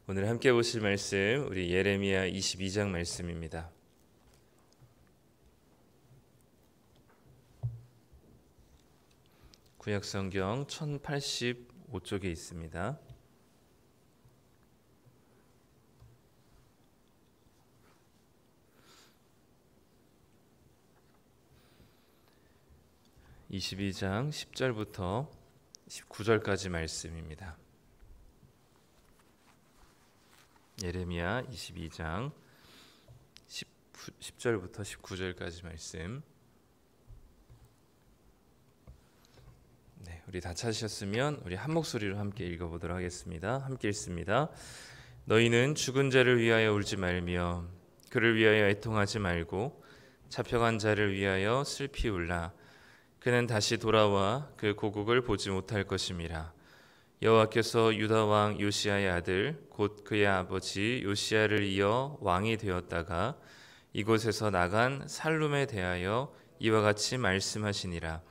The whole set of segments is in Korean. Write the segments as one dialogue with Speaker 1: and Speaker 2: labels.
Speaker 1: 오늘 함께 보실 말씀 우리 예레미야 22장 말씀입니다. 구약성경 1085쪽에 있습니다. (22장) 10절부터 19절까지 말씀입니다. 예레미야 22장 10절부터 19절까지 말씀. 네, 우리 다 찾으셨으면 우리 한 목소리로 함께 읽어보도록 하겠습니다. 함께 읽습니다. 너희는 죽은 자를 위하여 울지 말며 그를 위하여 애통하지 말고 잡혀간 자를 위하여 슬피 울라. 그는 다시 돌아와 그 고국을 보지 못할 것임이라. 여호와께서 유다 왕 요시야의 아들 곧 그의 아버지 요시야를 이어 왕이 되었다가 이곳에서 나간 살룸에 대하여 이와 같이 말씀하시니라.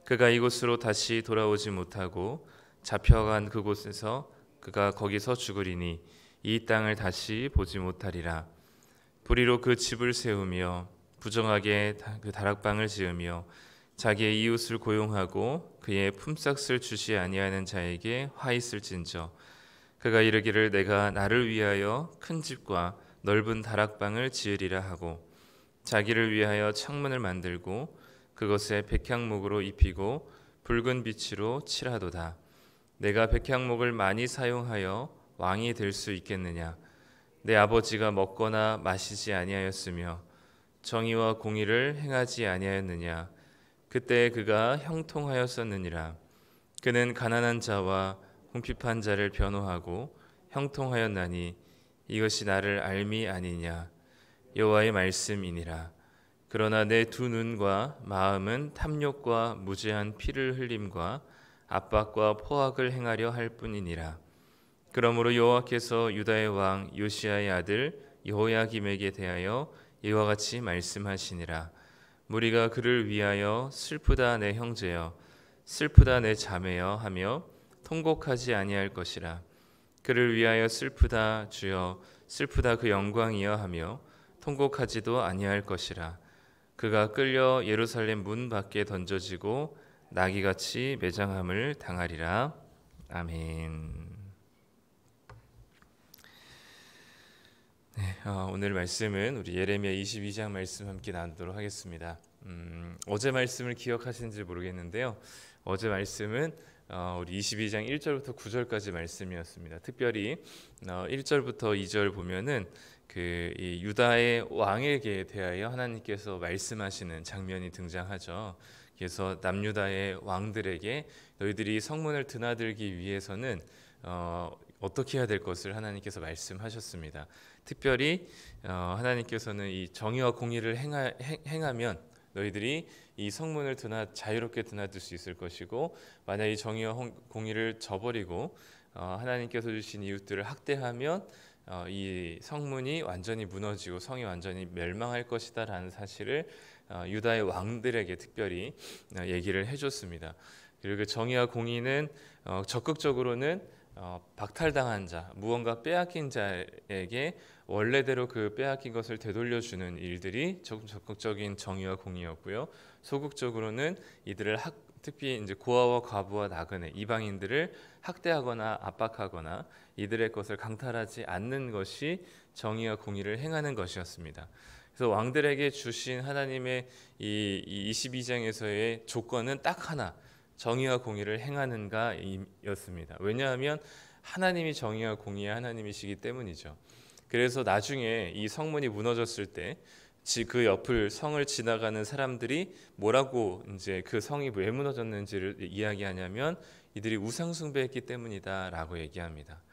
Speaker 1: 그가 이곳으로 다시 돌아오지 못하고 잡혀간 그곳에서 그가 거기서 죽으리니 이 땅을 다시 보지 못하리라. 불의로 그 집을 세우며 부정하게 그 다락방을 지으며 자기의 이웃을 고용하고 그의 품삯을 주시 아니하는 자에게 화 있을진저. 그가 이르기를 내가 나를 위하여 큰 집과 넓은 다락방을 지으리라 하고 자기를 위하여 창문을 만들고 그것에 백향목으로 입히고 붉은 빛으로 칠하도다. 내가 백향목을 많이 사용하여 왕이 될 수 있겠느냐. 내 아버지가 먹거나 마시지 아니하였으며 정의와 공의를 행하지 아니하였느냐. 그때 그가 형통하였었느니라. 그는 가난한 자와 궁핍한 자를 변호하고 형통하였나니 이것이 나를 알미 아니냐. 여호와의 말씀이니라. 그러나 내 두 눈과 마음은 탐욕과 무죄한 피를 흘림과 압박과 포악을 행하려 할 뿐이니라. 그러므로 여호와께서 유다의 왕 요시야의 아들 여호야김에게 대하여 이와 같이 말씀하시니라. 무리가 그를 위하여 슬프다 내 형제여 슬프다 내 자매여 하며 통곡하지 아니할 것이라. 그를 위하여 슬프다 주여 슬프다 그 영광이여 하며 통곡하지도 아니할 것이라. 그가 끌려 예루살렘 문 밖에 던져지고 나귀같이 매장함을 당하리라. 아멘. 네, 오늘 말씀은 우리 예레미야 22장 말씀 함께 나누도록 하겠습니다. 어제 말씀을 기억하시는지 모르겠는데요. 어제 말씀은 우리 22장 1절부터 9절까지 말씀이었습니다. 특별히 1절부터 2절 보면은 이 유다의 왕에게 대하여 하나님께서 말씀하시는 장면이 등장하죠. 그래서 남유다의 왕들에게 너희들이 성문을 드나들기 위해서는 어떻게 해야 될 것을 하나님께서 말씀하셨습니다. 특별히 하나님께서는 이 정의와 공의를 행하면 너희들이 이 성문을 자유롭게 드나들 수 있을 것이고, 만약 이 정의와 공의를 저버리고 하나님께서 주신 이웃들을 학대하면 이 성문이 완전히 무너지고 성이 완전히 멸망할 것이다라는 사실을 유다의 왕들에게 특별히 얘기를 해줬습니다. 그리고 그 정의와 공의는 적극적으로는 박탈당한 자, 무언가 빼앗긴 자에게 원래대로 그 빼앗긴 것을 되돌려주는 일들이 조금 적극적인 정의와 공의였고요. 소극적으로는 이들을 특히 이제 고아와 과부와 나그네, 이방인들을 학대하거나 압박하거나 이들의 것을 강탈하지 않는 것이 정의와 공의를 행하는 것이었습니다. 그래서 왕들에게 주신 하나님의 이 22장에서의 조건은 딱 하나, 정의와 공의를 행하는가였습니다. 왜냐하면 하나님이 정의와 공의의 하나님이시기 때문이죠. 그래서 나중에 이 성문이 무너졌을 때 그 옆을 성을 지나가는 사람들이 뭐라고 이제 그 성이 왜 무너졌는지를 이야기하냐면 이들이 우상 숭배했기 때문이다라고 얘기합니다.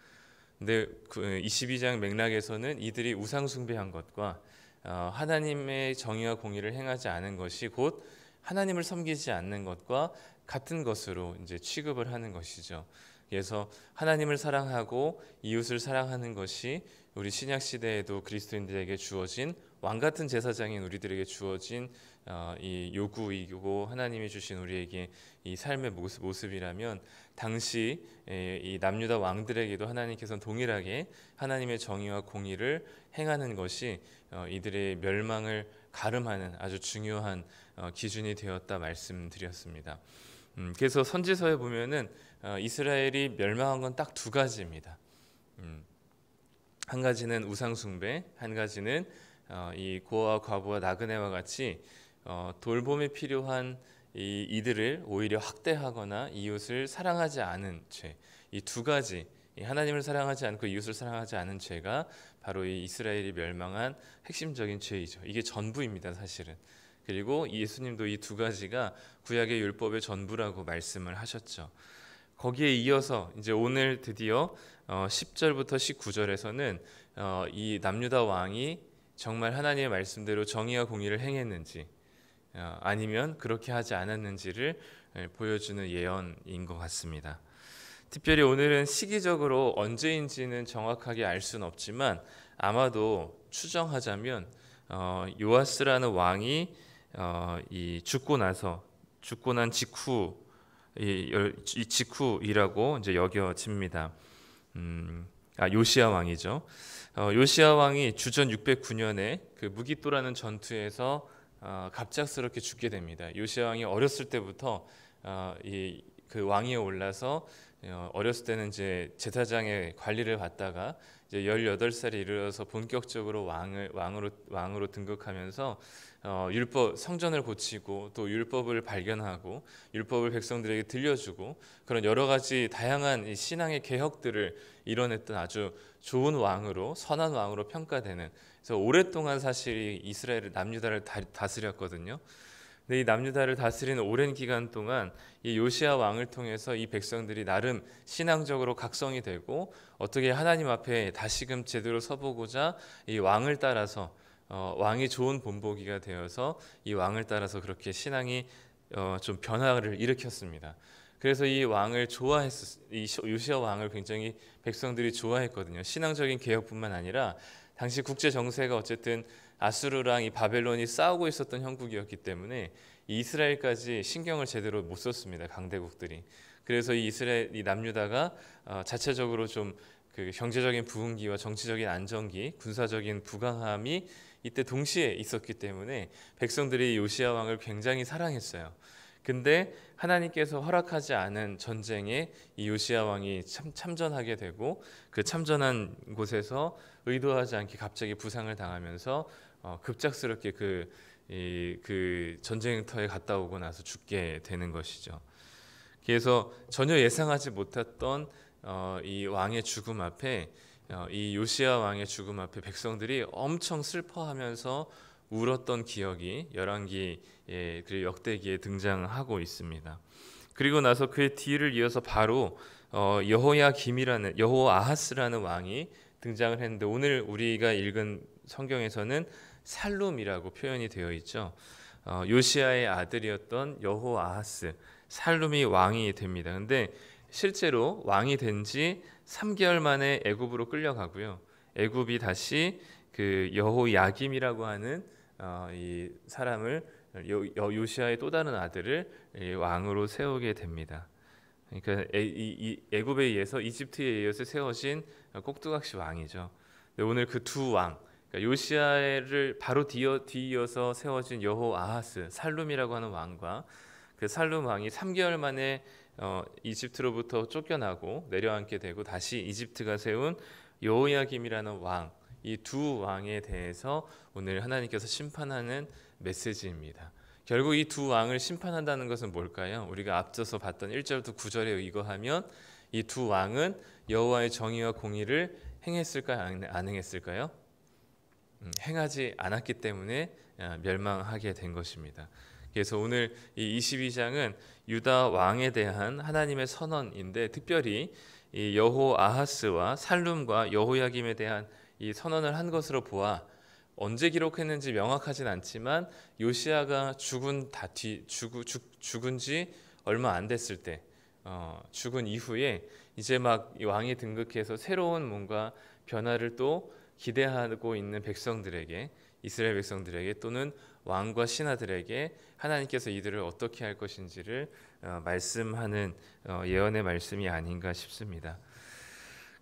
Speaker 1: 근데 22장 맥락에서는 이들이 우상 숭배한 것과 하나님의 정의와 공의를 행하지 않은 것이 곧 하나님을 섬기지 않는 것과 같은 것으로 이제 취급을 하는 것이죠. 그래서 하나님을 사랑하고 이웃을 사랑하는 것이 우리 신약 시대에도 그리스도인들에게 주어진 왕 같은 제사장인 우리들에게 주어진 이 요구이고 하나님이 주신 우리에게 이 삶의 모습이라면 당시 이 남유다 왕들에게도 하나님께서는 동일하게 하나님의 정의와 공의를 행하는 것이 이들의 멸망을 가름하는 아주 중요한 기준이 되었다 말씀드렸습니다. 그래서 선지서에 보면은 이스라엘이 멸망한 건 딱 두 가지입니다. 한 가지는 우상 숭배, 한 가지는 이 고아와 과부와 나그네와 같이 돌봄이 필요한 이들을 오히려 학대하거나 이웃을 사랑하지 않은 죄. 이 두 가지, 하나님을 사랑하지 않고 이웃을 사랑하지 않은 죄가 바로 이 이스라엘이 멸망한 핵심적인 죄이죠. 이게 전부입니다, 사실은. 그리고 예수님도 이 두 가지가 구약의 율법의 전부라고 말씀을 하셨죠. 거기에 이어서 이제 오늘 드디어 10절부터 19절에서는 이 남유다 왕이 정말 하나님의 말씀대로 정의와 공의를 행했는지 아니면 그렇게 하지 않았는지를 보여주는 예언인 것 같습니다. 특별히 오늘은 시기적으로 언제인지는 정확하게 알 수는 없지만 아마도 추정하자면 요아스라는 왕이 이 죽고 난 직후이라고 이제 여겨집니다. 요시야 왕이죠. 요시야 왕이 주전 609년에 그 무기또라는 전투에서 갑작스럽게 죽게 됩니다. 요시야 왕이 어렸을 때부터 그 왕위에 올라서 어렸을 때는 이제 제사장의 관리를 받다가 이제 18살에 이르러서 본격적으로 왕으로 등극하면서 율법 성전을 고치고 또 율법을 발견하고 율법을 백성들에게 들려주고 그런 여러 가지 다양한 신앙의 개혁들을 이뤄냈던 아주 좋은 왕으로 선한 왕으로 평가되는, 그래서 오랫동안 사실 이스라엘을 남유다를 다스렸거든요. 근데 이 남유다를 다스리는 오랜 기간 동안 이 요시야 왕을 통해서 이 백성들이 나름 신앙적으로 각성이 되고 어떻게 하나님 앞에 다시금 제대로 서보고자 이 왕을 따라서 왕이 좋은 본보기가 되어서 이 왕을 따라서 그렇게 신앙이 좀 변화를 일으켰습니다. 그래서 이 요시야 왕을 굉장히 백성들이 좋아했거든요. 신앙적인 개혁뿐만 아니라 당시 국제 정세가 어쨌든 아수르랑 이 바벨론이 싸우고 있었던 형국이었기 때문에 이스라엘까지 신경을 제대로 못 썼습니다, 강대국들이. 그래서 이 남유다가 자체적으로 좀 그 경제적인 부흥기와 정치적인 안정기, 군사적인 부강함이 이때 동시에 있었기 때문에 백성들이 요시야 왕을 굉장히 사랑했어요. 근데 하나님께서 허락하지 않은 전쟁에 이 요시야 왕이 참전하게 되고 그 참전한 곳에서 의도하지 않게 갑자기 부상을 당하면서 급작스럽게 그 전쟁터에 갔다 오고 나서 죽게 되는 것이죠. 그래서 전혀 예상하지 못했던 이 왕의 죽음 앞에 이 요시야 왕의 죽음 앞에 백성들이 엄청 슬퍼하면서 울었던 기억이 열왕기 그리고 역대기에 등장하고 있습니다. 그리고 나서 그의 뒤를 이어서 바로 여호아하스라는 왕이 등장을 했는데 오늘 우리가 읽은 성경에서는 살룸이라고 표현이 되어 있죠. 요시야의 아들이었던 여호아하스, 살룸이 왕이 됩니다. 근데 실제로 왕이 된 지 3개월 만에 애굽으로 끌려가고요. 애굽이 다시 그 여호야김이라고 하는 이 사람을 요시야의 또 다른 아들을 왕으로 세우게 됩니다. 그러니까 이 애굽에 의해서 이집트에 의해서 세워진 꼭두각시 왕이죠. 오늘 그 두 왕, 그러니까 요시야를 바로 뒤이어서 세워진 여호아하스, 살룸이라고 하는 왕과 그 살룸 왕이 3개월 만에 이집트로부터 쫓겨나고 내려앉게 되고 다시 이집트가 세운 여호야김이라는 왕, 이 두 왕에 대해서 오늘 하나님께서 심판하는 메시지입니다. 결국 이 두 왕을 심판한다는 것은 뭘까요? 우리가 앞서서 봤던 1절부터 9절에 의거하면 이 두 왕은 여호와의 정의와 공의를 행했을까요? 안 행했을까요? 행하지 않았기 때문에 멸망하게 된 것입니다. 그래서 오늘 이 22장은 유다 왕에 대한 하나님의 선언인데 특별히 이 여호아하스와 살룸과 여호야김에 대한 이 선언을 한 것으로 보아 언제 기록했는지 명확하진 않지만 요시야가 죽은 지 얼마 안 됐을 때 죽은 이후에 이제 막 왕이 등극해서 새로운 뭔가 변화를 또 기대하고 있는 백성들에게 이스라엘 백성들에게 또는 왕과 신하들에게 하나님께서 이들을 어떻게 할 것인지를 말씀하는 예언의 말씀이 아닌가 싶습니다.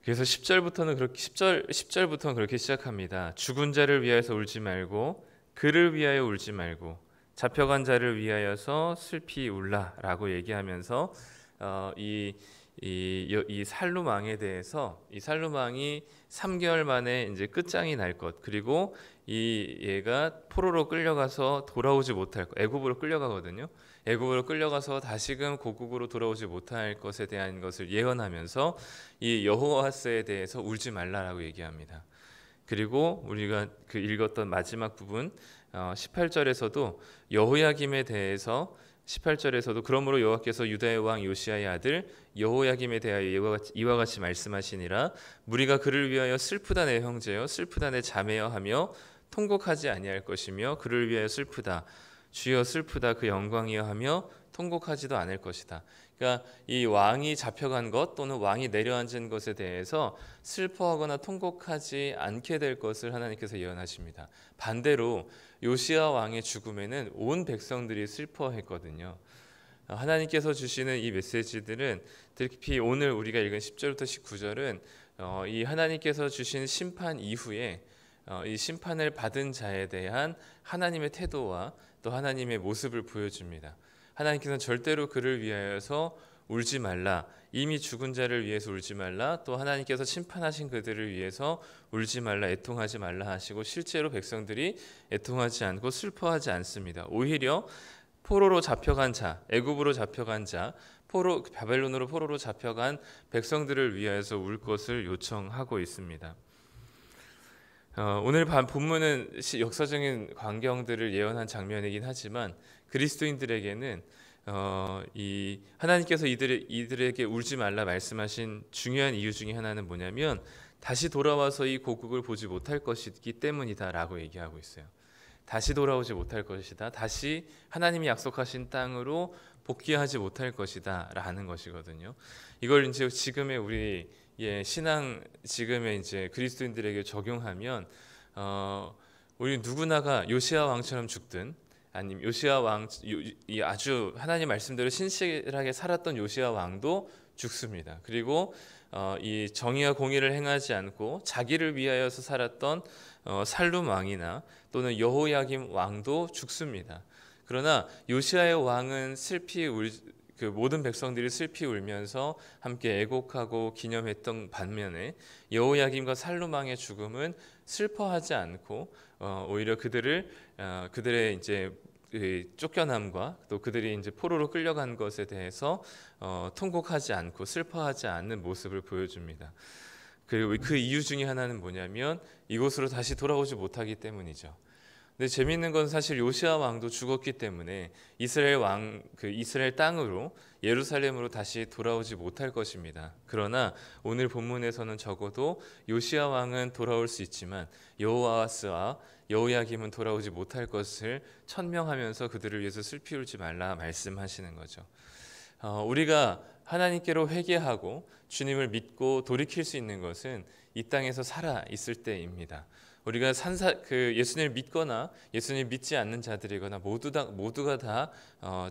Speaker 1: 그래서 10절부터는 그렇게 시작합니다. 죽은 자를 위하여서 울지 말고 그를 위하여 울지 말고 잡혀간 자를 위하여서 슬피 울라라고 얘기하면서 이 살룸 왕에 대해서 이 살룸 왕이 3개월 만에 이제 끝장이 날 것, 그리고 얘가 포로로 끌려가서 돌아오지 못할 것, 애굽으로 끌려가거든요. 애굽으로 끌려가서 다시금 고국으로 돌아오지 못할 것에 대한 것을 예언하면서 이 여호아스에 대해서 울지 말라라고 얘기합니다. 그리고 우리가 그 읽었던 마지막 부분 18절에서도 여호야김에 대해서 18절에서도 그러므로 여호와께서 유다의 왕 요시야의 아들 여호야김에 대하여 이와 같이 말씀하시니라. 무리가 그를 위하여 슬프다 내 형제여 슬프다 내 자매여 하며 통곡하지 아니할 것이며 그를 위하여 슬프다 주여 슬프다 그 영광이여 하며 통곡하지도 않을 것이다. 그러니까 이 왕이 잡혀간 것 또는 왕이 내려앉은 것에 대해서 슬퍼하거나 통곡하지 않게 될 것을 하나님께서 예언하십니다. 반대로 요시야 왕의 죽음에는 온 백성들이 슬퍼했거든요. 하나님께서 주시는 이 메시지들은 특히 오늘 우리가 읽은 10절부터 19절은 이 하나님께서 주신 심판 이후에 이 심판을 받은 자에 대한 하나님의 태도와 또 하나님의 모습을 보여줍니다. 하나님께서는 절대로 그를 위하여서 울지 말라, 이미 죽은 자를 위해서 울지 말라, 또 하나님께서 심판하신 그들을 위해서 울지 말라, 애통하지 말라 하시고 실제로 백성들이 애통하지 않고 슬퍼하지 않습니다. 오히려 포로로 잡혀간 자, 애굽으로 잡혀간 자, 바벨론으로 포로로 잡혀간 백성들을 위하여서 울 것을 요청하고 있습니다. 오늘 본문은 역사적인 광경들을 예언한 장면이긴 하지만 그리스도인들에게는 이 하나님께서 이들에게 울지 말라 말씀하신 중요한 이유 중에 하나는 뭐냐면 다시 돌아와서 이 고국을 보지 못할 것이기 때문이다라고 얘기하고 있어요. 다시 돌아오지 못할 것이다. 다시 하나님이 약속하신 땅으로 복귀하지 못할 것이다라는 것이거든요. 이걸 이제 지금의 우리 신앙 지금의 이제 그리스도인들에게 적용하면 우리 누구나가 요시야 왕처럼 죽든 아니면 요시야 왕 아주 하나님 말씀대로 신실하게 살았던 요시야 왕도 죽습니다. 그리고 이 정의와 공의를 행하지 않고 자기를 위하여서 살았던 살룸 왕이나 또는 여호야김 왕도 죽습니다. 그러나 요시야의 왕은 그 모든 백성들이 슬피 울면서 함께 애곡하고 기념했던 반면에 여호야김과 살룸 왕의 죽음은 슬퍼하지 않고 오히려 그들의 이제 쫓겨남과 또 그들이 이제 포로로 끌려간 것에 대해서 통곡하지 않고 슬퍼하지 않는 모습을 보여줍니다. 그리고 그 이유 중에 하나는 뭐냐면 이곳으로 다시 돌아오지 못하기 때문이죠. 근데 재미있는 건 사실 요시야 왕도 죽었기 때문에 이스라엘 땅으로 예루살렘으로 다시 돌아오지 못할 것입니다. 그러나 오늘 본문에서는 적어도 요시야 왕은 돌아올 수 있지만 여호아스와 여호야김은 돌아오지 못할 것을 천명하면서 그들을 위해서 슬피 울지 말라 말씀하시는 거죠. 우리가 하나님께로 회개하고 주님을 믿고 돌이킬 수 있는 것은 이 땅에서 살아 있을 때입니다. 우리가 예수님을 믿거나 예수님 믿지 않는 자들이거나 모두가 다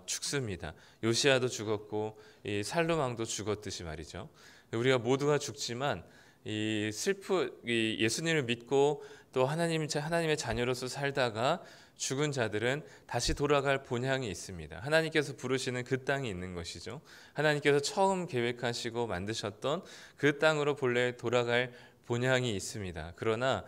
Speaker 1: 죽습니다. 요시야도 죽었고 이 살룸 왕도 죽었듯이 말이죠. 우리가 모두가 죽지만 예수님을 믿고 또 하나님의 자녀로서 살다가 죽은 자들은 다시 돌아갈 본향이 있습니다. 하나님께서 부르시는 그 땅이 있는 것이죠. 하나님께서 처음 계획하시고 만드셨던 그 땅으로 본래 돌아갈 본향이 있습니다. 그러나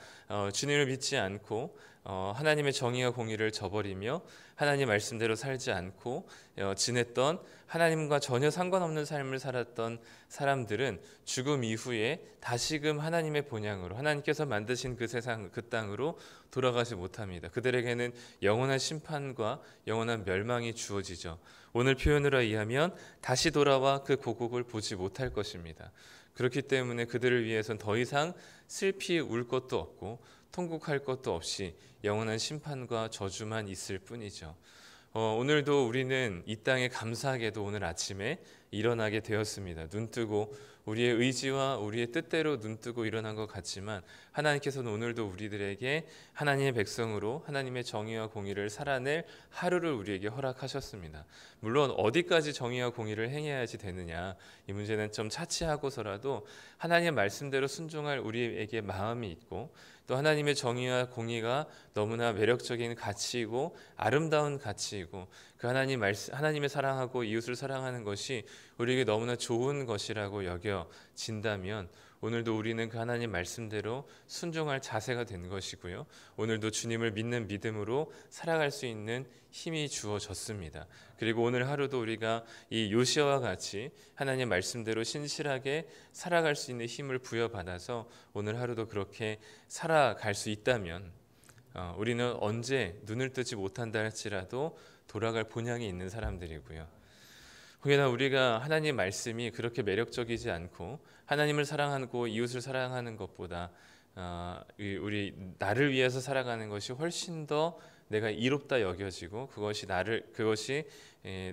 Speaker 1: 주님을 믿지 않고 하나님의 정의와 공의를 저버리며 하나님 말씀대로 살지 않고 지냈던 하나님과 전혀 상관없는 삶을 살았던 사람들은 죽음 이후에 다시금 하나님의 본향으로 하나님께서 만드신 그 세상 그 땅으로 돌아가지 못합니다. 그들에게는 영원한 심판과 영원한 멸망이 주어지죠. 오늘 표현으로 이해하면 다시 돌아와 그 고국을 보지 못할 것입니다. 그렇기 때문에 그들을 위해서는 더 이상 슬피 울 것도 없고 통곡할 것도 없이 영원한 심판과 저주만 있을 뿐이죠. 오늘도 우리는 이 땅에 감사하게도 오늘 아침에 일어나게 되었습니다. 눈뜨고 우리의 의지와 우리의 뜻대로 눈뜨고 일어난 것 같지만 하나님께서는 오늘도 우리들에게 하나님의 백성으로 하나님의 정의와 공의를 살아낼 하루를 우리에게 허락하셨습니다. 물론 어디까지 정의와 공의를 행해야지 되느냐, 이 문제는 좀 차치하고서라도 하나님의 말씀대로 순종할 우리에게 마음이 있고, 또 하나님의 정의와 공의가 너무나 매력적인 가치이고 아름다운 가치이고, 그 하나님의 사랑하고 이웃을 사랑하는 것이 우리에게 너무나 좋은 것이라고 여겨진다면 오늘도 우리는 그 하나님 말씀대로 순종할 자세가 된 것이고요. 오늘도 주님을 믿는 믿음으로 살아갈 수 있는 힘이 주어졌습니다. 그리고 오늘 하루도 우리가 이 요시아와 같이 하나님 말씀대로 신실하게 살아갈 수 있는 힘을 부여받아서 오늘 하루도 그렇게 살아갈 수 있다면 우리는 언제 눈을 뜨지 못한다 할지라도 돌아갈 본향이 있는 사람들이고요. 혹여나 우리가 하나님 말씀이 그렇게 매력적이지 않고 하나님을 사랑하고 이웃을 사랑하는 것보다 우리 나를 위해서 살아가는 것이 훨씬 더 내가 이롭다 여겨지고 그것이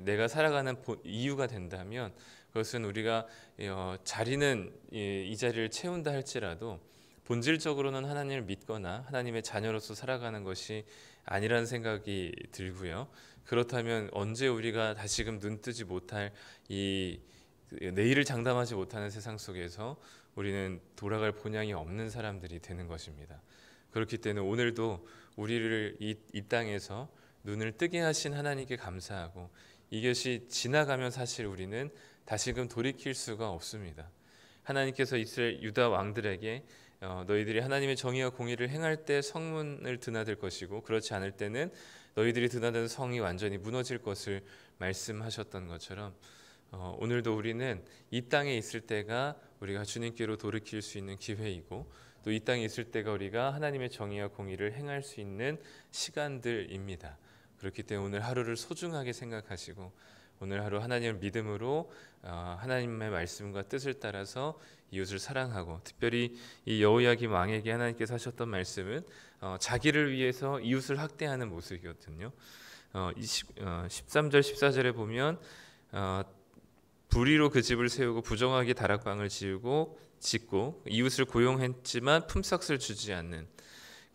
Speaker 1: 내가 살아가는 이유가 된다면, 그것은 우리가 자리는 이 자리를 채운다 할지라도 본질적으로는 하나님을 믿거나 하나님의 자녀로서 살아가는 것이 아니라는 생각이 들고요. 그렇다면 언제 우리가 다시금 눈뜨지 못할 이 내일을 장담하지 못하는 세상 속에서 우리는 돌아갈 본향이 없는 사람들이 되는 것입니다. 그렇기 때문에 오늘도 우리를 이 땅에서 눈을 뜨게 하신 하나님께 감사하고, 이것이 지나가면 사실 우리는 다시금 돌이킬 수가 없습니다. 하나님께서 이스라엘 유다 왕들에게 너희들이 하나님의 정의와 공의를 행할 때 성문을 드나들 것이고 그렇지 않을 때는 너희들이 드나든 성이 완전히 무너질 것을 말씀하셨던 것처럼 오늘도 우리는 이 땅에 있을 때가 우리가 주님께로 돌이킬 수 있는 기회이고, 또 이 땅에 있을 때가 우리가 하나님의 정의와 공의를 행할 수 있는 시간들입니다. 그렇기 때문에 오늘 하루를 소중하게 생각하시고 오늘 하루 하나님을 믿음으로 하나님의 말씀과 뜻을 따라서 이웃을 사랑하고, 특별히 이 여호야김 왕에게 하나님께서 하셨던 말씀은 자기를 위해서 이웃을 학대하는 모습이거든요. 13절 14절에 보면 불의로 그 집을 세우고 부정하게 다락방을 짓고 이웃을 고용했지만 품삯을 주지 않는,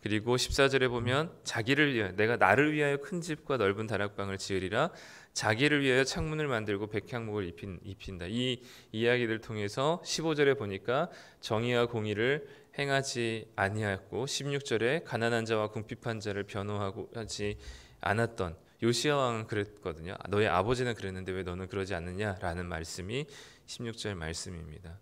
Speaker 1: 그리고 14절에 보면 자기를 위하여 내가 나를 위하여 큰 집과 넓은 다락방을 지으리라, 자기를 위하여 창문을 만들고 백향목을 입힌다. 이 이야기들 통해서 15절에 보니까 정의와 공의를 행하지 아니하였고, 16절에 가난한 자와 궁핍한 자를 변호하고 하지 않았던 요시야 왕은 그랬거든요. 너의 아버지는 그랬는데 왜 너는 그러지 않느냐라는 말씀이 16절 말씀입니다.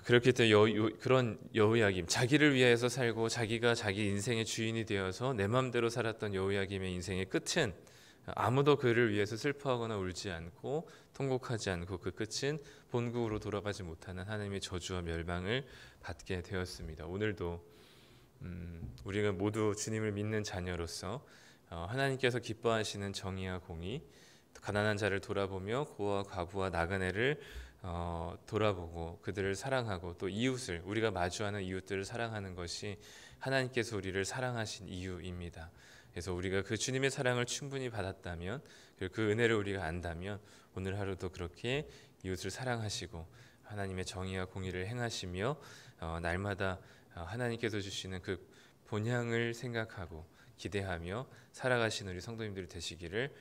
Speaker 1: 그렇기 때문에 그런 여호야김, 자기를 위해서 살고 자기가 자기 인생의 주인이 되어서 내 마음대로 살았던 여호야김의 인생의 끝은 아무도 그를 위해서 슬퍼하거나 울지 않고 통곡하지 않고 그 끝은 본국으로 돌아가지 못하는 하나님의 저주와 멸망을 받게 되었습니다. 오늘도 우리가 모두 주님을 믿는 자녀로서 하나님께서 기뻐하시는 정의와 공의, 가난한 자를 돌아보며 고아와 과부와 나그네를 돌아보고 그들을 사랑하고, 또 이웃을, 우리가 마주하는 이웃들을 사랑하는 것이 하나님께서 우리를 사랑하신 이유입니다. 그래서 우리가 그 주님의 사랑을 충분히 받았다면, 그 은혜를 우리가 안다면 오늘 하루도 그렇게 이웃을 사랑하시고 하나님의 정의와 공의를 행하시며 날마다 하나님께서 주시는 그 본향을 생각하고 기대하며 살아가시는 우리 성도님들이 되시기를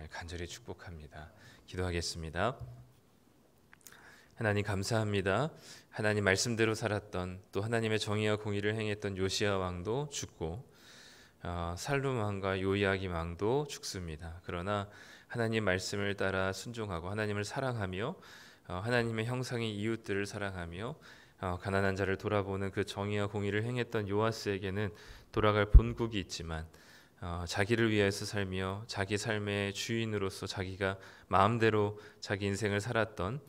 Speaker 1: 간절히 축복합니다. 기도하겠습니다. 하나님 감사합니다. 하나님 말씀대로 살았던, 또 하나님의 정의와 공의를 행했던 요시야 왕도 죽고 살룸 왕과 요야김 왕도 죽습니다. 그러나 하나님 말씀을 따라 순종하고 하나님을 사랑하며 하나님의 형상의 이웃들을 사랑하며 가난한 자를 돌아보는 그 정의와 공의를 행했던 요아스에게는 돌아갈 본국이 있지만 자기를 위해서 살며 자기 삶의 주인으로서 자기가 마음대로 자기 인생을 살았던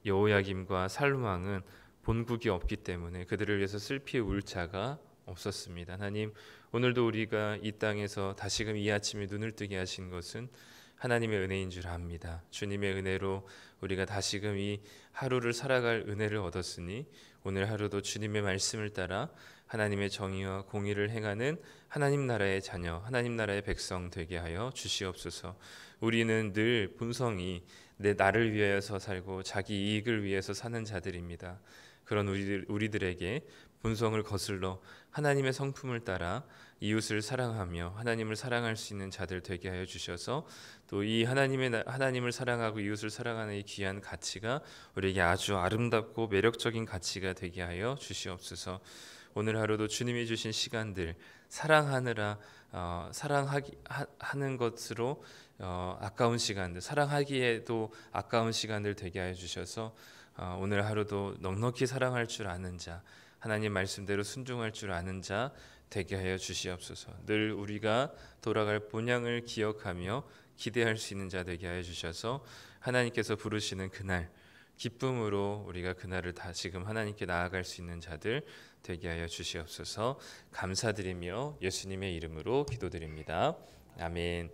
Speaker 1: 여호야김과 살룸 왕은 본국이 없기 때문에 그들을 위해서 슬피 울 자가 없었습니다. 하나님, 오늘도 우리가 이 땅에서 다시금 이 아침에 눈을 뜨게 하신 것은 하나님의 은혜인 줄 압니다. 주님의 은혜로 우리가 다시금 이 하루를 살아갈 은혜를 얻었으니 오늘 하루도 주님의 말씀을 따라 하나님의 정의와 공의를 행하는 하나님 나라의 자녀, 하나님 나라의 백성 되게 하여 주시옵소서. 우리는 늘 본성이 내 나를 위하여서 살고 자기 이익을 위해서 사는 자들입니다. 그런 우리들에게 본성을 거슬러 하나님의 성품을 따라 이웃을 사랑하며 하나님을 사랑할 수 있는 자들 되게 하여 주셔서 또 이 하나님을 사랑하고 이웃을 사랑하는 이 귀한 가치가 우리에게 아주 아름답고 매력적인 가치가 되게 하여 주시옵소서. 오늘 하루도 주님이 주신 시간들 사랑하느라 사랑하는 것으로 아까운 시간들, 사랑하기에도 아까운 시간들 되게 하여 주셔서 오늘 하루도 넉넉히 사랑할 줄 아는 자, 하나님 말씀대로 순종할 줄 아는 자 되게 하여 주시옵소서. 늘 우리가 돌아갈 본향을 기억하며 기대할 수 있는 자 되게 하여 주셔서 하나님께서 부르시는 그날 기쁨으로 우리가 그날을 다시금 하나님께 나아갈 수 있는 자들 되게 하여 주시옵소서. 감사드리며 예수님의 이름으로 기도드립니다. 아멘.